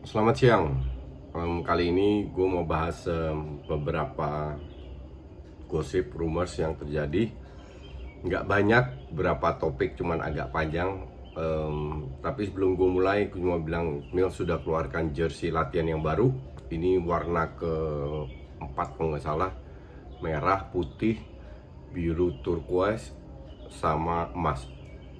Selamat siang. Kali ini gue mau bahas beberapa gosip, rumors yang terjadi. Nggak banyak, berapa topik, cuman agak panjang. Tapi sebelum gue mulai, gue mau bilang Mills sudah keluarkan jersey latihan yang baru. Ini warna keempat kalau nggak salah, merah, putih, biru turquoise, sama emas.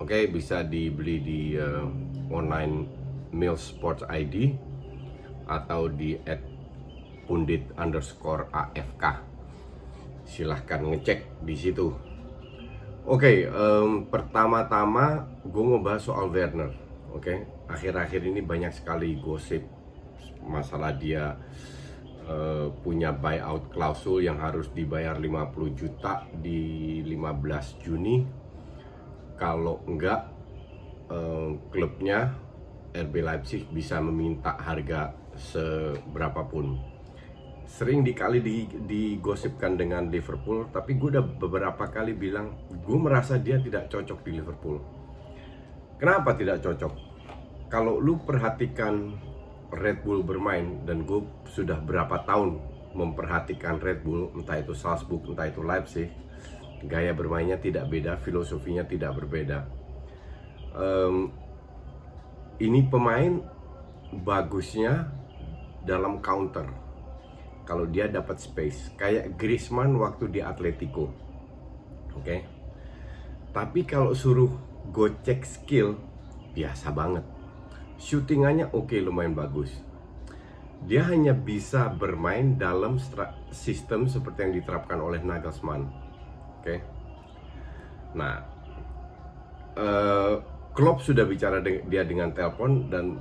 Oke, bisa dibeli di online Mills Sports ID atau di @pundit_AFK. Silahkan ngecek di situ. Oke, pertama-tama gue mau bahas soal Werner. Oke, akhir-akhir ini banyak sekali gosip masalah dia punya buyout klausul yang harus dibayar 50 juta di 15 Juni. Kalau enggak, klubnya RB Leipzig bisa meminta harga seberapapun. Sering digosipkan dengan Liverpool, tapi gue udah beberapa kali bilang gue merasa dia tidak cocok di Liverpool. Kenapa tidak cocok? Kalau lu perhatikan Red Bull bermain, dan gue sudah berapa tahun memperhatikan Red Bull, entah itu Salzburg, entah itu Leipzig, gaya bermainnya tidak beda, filosofinya tidak berbeda. Ini pemain bagusnya dalam counter. Kalau dia dapat space, kayak Griezmann waktu di Atletico. Oke. Tapi kalau suruh gocek skill, biasa banget. Shootingannya oke, lumayan bagus. Dia hanya bisa bermain dalam sistem seperti yang diterapkan oleh Nagelsmann. Oke. Nah, Klopp sudah bicara dia dengan telepon, dan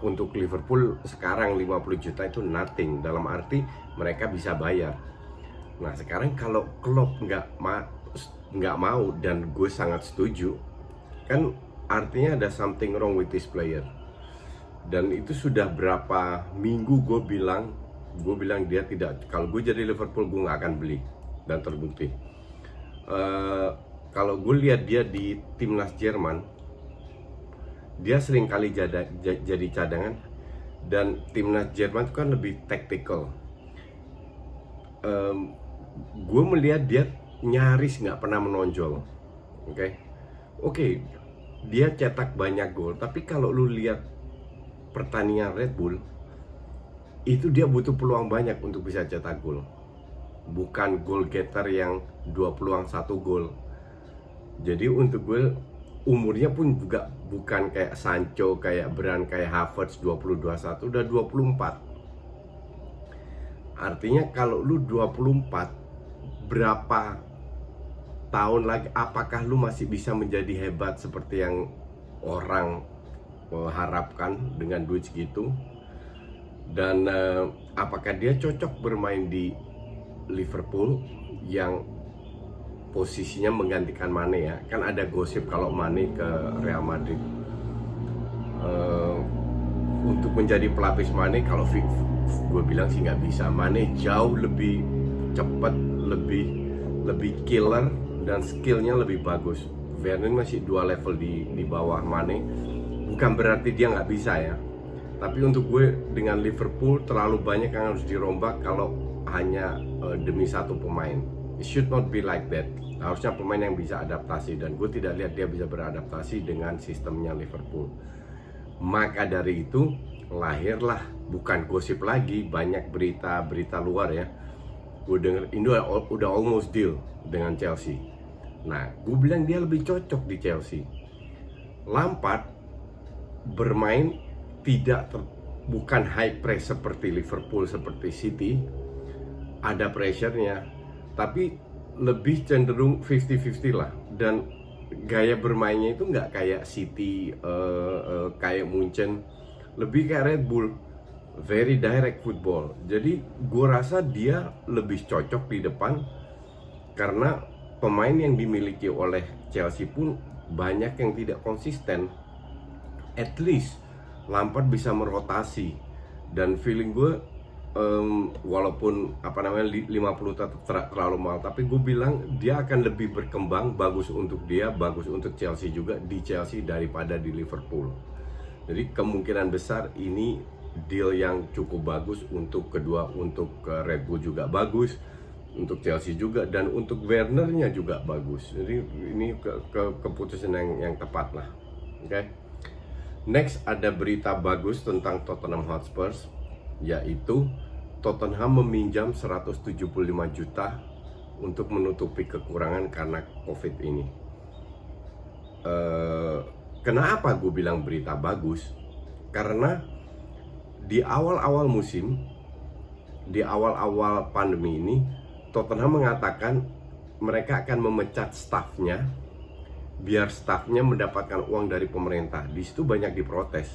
untuk Liverpool sekarang 50 juta itu nothing, dalam arti mereka bisa bayar. Nah sekarang kalau Klopp nggak mau, dan gue sangat setuju, kan artinya ada something wrong with this player. Dan itu sudah berapa minggu gue bilang dia tidak. Kalau gue jadi Liverpool, gue nggak akan beli, dan terbukti. Kalau gue lihat dia di timnas Jerman, dia sering kali jadi cadangan, dan timnas Jerman itu kan lebih tactical. Gue melihat dia nyaris nggak pernah menonjol. Oke, dia cetak banyak gol, tapi kalau lu lihat pertandingan Red Bull, itu dia butuh peluang banyak untuk bisa cetak gol. Bukan goal getter yang 2 peluang 1 gol. Jadi untuk gue, umurnya pun juga bukan kayak Sancho, kayak Brand, kayak Havertz 20-21, udah 24. Artinya kalau lu 24, berapa tahun lagi apakah lu masih bisa menjadi hebat seperti yang orang harapkan dengan duit segitu? Dan apakah dia cocok bermain di Liverpool yang posisinya menggantikan Mane ya? Kan ada gosip kalau Mane ke Real Madrid. Untuk menjadi pelapis Mane, kalau gue bilang sih nggak bisa. Mane jauh lebih cepat, lebih killer, dan skillnya lebih bagus. Werner masih 2 level di bawah Mane. Bukan berarti dia nggak bisa ya. Tapi untuk gue, dengan Liverpool terlalu banyak yang harus dirombak kalau hanya demi satu pemain. It should not be like that. Harusnya pemain yang bisa adaptasi, dan gue tidak lihat dia bisa beradaptasi dengan sistemnya Liverpool. Maka dari itu lahirlah, bukan gosip lagi, banyak berita luar ya. Gue denger ini udah almost deal dengan Chelsea. Nah, gue bilang dia lebih cocok di Chelsea. Lampard bermain bukan high press seperti Liverpool, seperti City. Ada pressure-nya, tapi lebih cenderung 50-50 lah. Dan gaya bermainnya itu nggak kayak City, kayak Munchen, lebih kayak Red Bull, very direct football. Jadi gue rasa dia lebih cocok di depan, karena pemain yang dimiliki oleh Chelsea pun banyak yang tidak konsisten. At least Lampard bisa merotasi, dan feeling gue, walaupun 50 tetap terlalu mahal, tapi gue bilang dia akan lebih berkembang, bagus untuk dia, bagus untuk Chelsea juga, di Chelsea daripada di Liverpool. Jadi kemungkinan besar ini deal yang cukup bagus untuk kedua, untuk Red Bull juga bagus, untuk Chelsea juga, dan untuk Werner-nya juga bagus. Jadi ini keputusan yang tepat lah. Oke. Next ada berita bagus tentang Tottenham Hotspur, yaitu Tottenham meminjam 175 juta untuk menutupi kekurangan karena COVID ini. Kenapa gue bilang berita bagus? Karena di awal-awal musim, di awal-awal pandemi ini, Tottenham mengatakan mereka akan memecat staffnya biar staffnya mendapatkan uang dari pemerintah. Di situ banyak diprotes.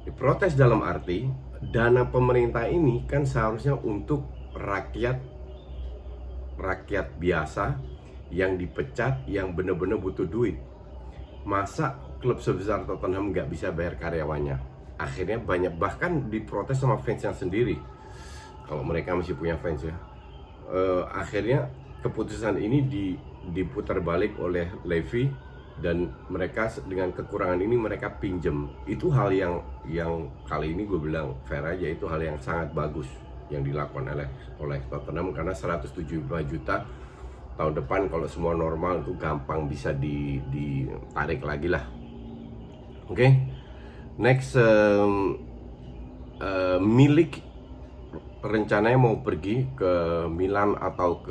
Diprotes dalam arti dana pemerintah ini kan seharusnya untuk rakyat biasa yang dipecat, yang benar-benar butuh duit. Masa klub sebesar Tottenham nggak bisa bayar karyawannya? Akhirnya banyak, bahkan diprotes sama fansnya sendiri, kalau mereka masih punya fans ya. Akhirnya keputusan ini diputar balik oleh Levy, dan mereka dengan kekurangan ini mereka pinjem. Itu hal yang kali ini gue bilang fair aja, itu hal yang sangat bagus yang dilakukan oleh Tottenham, karena 175 juta tahun depan kalau semua normal itu gampang bisa ditarik lagi lah. Oke. Next, Milik rencananya mau pergi ke Milan atau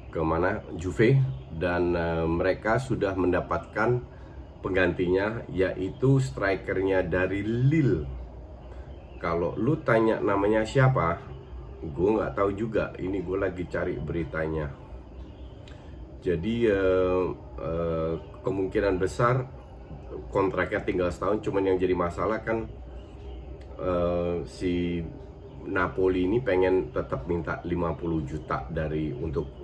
ke mana, Juve, dan mereka sudah mendapatkan penggantinya, yaitu strikernya dari Lille. Kalau lu tanya namanya siapa, gue nggak tahu juga. Ini gue lagi cari beritanya. Jadi kemungkinan besar kontraknya tinggal setahun. Cuman yang jadi masalah kan si Napoli ini pengen tetap minta 50 juta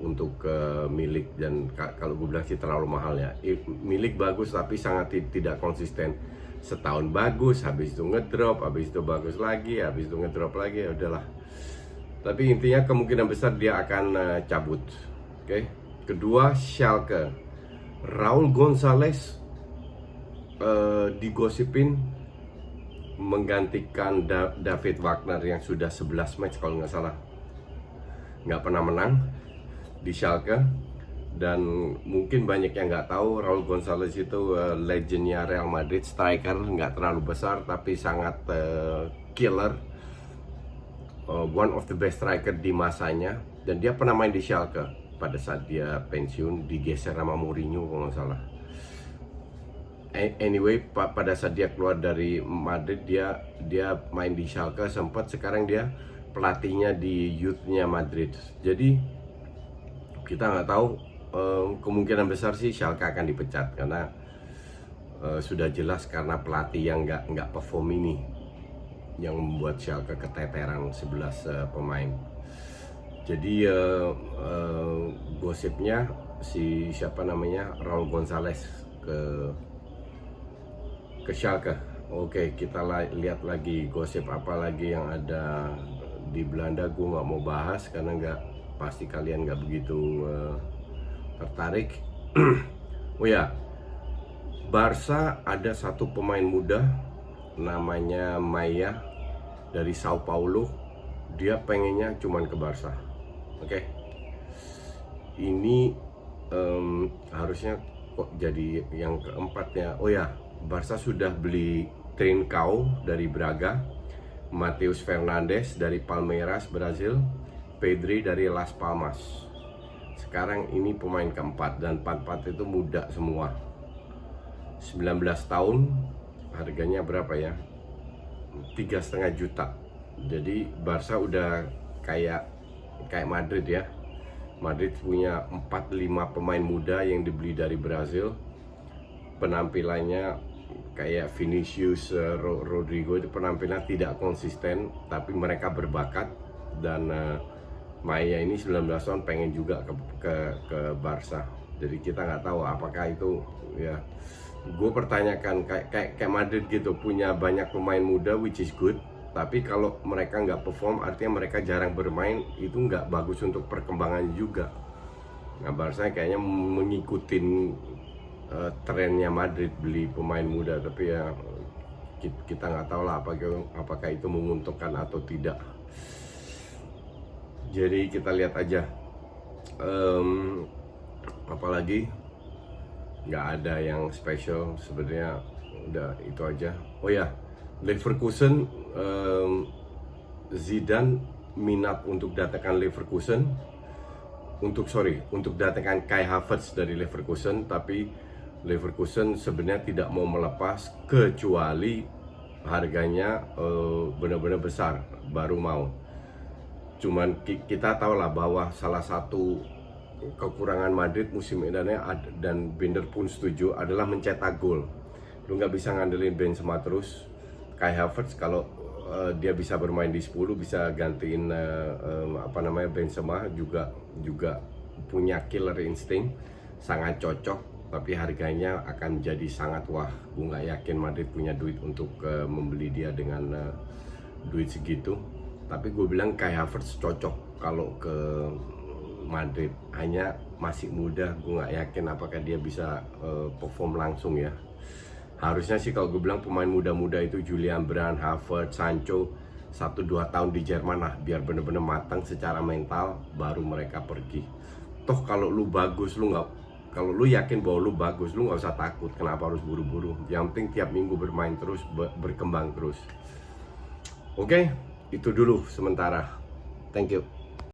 untuk Milik, dan kalau gue bilang sih terlalu mahal ya. Milik bagus tapi sangat tidak konsisten. Setahun bagus, habis itu ngedrop, habis itu bagus lagi, habis itu ngedrop lagi, ya udahlah. Tapi intinya kemungkinan besar dia akan cabut. Oke. Kedua, Schalke. Raul Gonzalez digosipin menggantikan David Wagner yang sudah 11 match kalau nggak salah, nggak pernah menang di Schalke. Dan mungkin banyak yang nggak tahu, Raul Gonzalez itu legendnya Real Madrid, striker, nggak terlalu besar tapi sangat killer, one of the best striker di masanya. Dan dia pernah main di Schalke pada saat dia pensiun, digeser sama Mourinho kalau nggak salah. Anyway, pada saat dia keluar dari Madrid, dia main di Schalke sempat. Sekarang dia pelatihnya di youthnya Madrid. Jadi kita nggak tahu, kemungkinan besar sih Schalke akan dipecat karena sudah jelas karena pelatih yang nggak perform ini yang membuat Schalke keteteran 11 pemain. Jadi gosipnya si siapa namanya, Raul Gonzalez ke Schalke. Oke, kita lihat lagi gosip apa lagi yang ada di Belanda. Gue nggak mau bahas karena pasti kalian nggak begitu tertarik. Oh ya, Barca ada satu pemain muda namanya Maya dari Sao Paulo. Dia pengennya cuman ke Barca. Oke. Ini harusnya kok jadi yang keempat ya. Oh ya, Barca sudah beli Trincao dari Braga, Mateus Fernandes dari Palmeiras Brazil, Pedri dari Las Palmas. Sekarang ini pemain keempat, dan empat itu muda semua, 19 tahun. Harganya berapa ya? 3,5 juta. Jadi Barca udah kayak Madrid ya. Madrid punya 4-5 pemain muda yang dibeli dari Brazil. Penampilannya kayak Vinicius, Rodrigo, itu penampilan tidak konsisten, tapi mereka berbakat. Dan Maya ini 19 tahun pengen juga ke Barca. Jadi kita nggak tahu apakah itu ya. Gue pertanyakan kayak Madrid gitu, punya banyak pemain muda which is good, tapi kalau mereka nggak perform artinya mereka jarang bermain, itu nggak bagus untuk perkembangan juga. Nah, Barca kayaknya mengikutin trennya Madrid beli pemain muda, tapi ya kita nggak tahu lah apakah itu menguntungkan atau tidak. Jadi kita lihat aja. Apalagi nggak ada yang spesial sebenarnya, udah itu aja. Oh ya, Leverkusen, Zidane minat untuk datangkan Leverkusen, untuk datangkan Kai Havertz dari Leverkusen, tapi Leverkusen sebenarnya tidak mau melepas kecuali harganya benar-benar besar, baru mau. Cuman kita tahu lah bahwa salah satu kekurangan Madrid musim ini, dan Binder pun setuju, adalah mencetak gol. Lu nggak bisa ngandelin Benzema terus. Kai Havertz kalau dia bisa bermain di 10, bisa gantiin Benzema, juga punya killer instinct, sangat cocok. Tapi harganya akan jadi sangat wah. Gue nggak yakin Madrid punya duit untuk membeli dia dengan duit segitu. Tapi gue bilang Kai Havertz cocok kalau ke Madrid, hanya masih muda, gue nggak yakin apakah dia bisa perform langsung ya. Harusnya sih kalau gue bilang pemain muda-muda itu Julian Brandt, Havertz, Sancho 1-2 tahun di Jerman lah, biar bener-bener matang secara mental, baru mereka pergi. Toh kalau lu bagus, kalau lu yakin bahwa lu bagus, lu nggak usah takut. Kenapa harus buru-buru? Yang penting tiap minggu bermain terus, berkembang terus. Oke, itu dulu sementara. Thank you.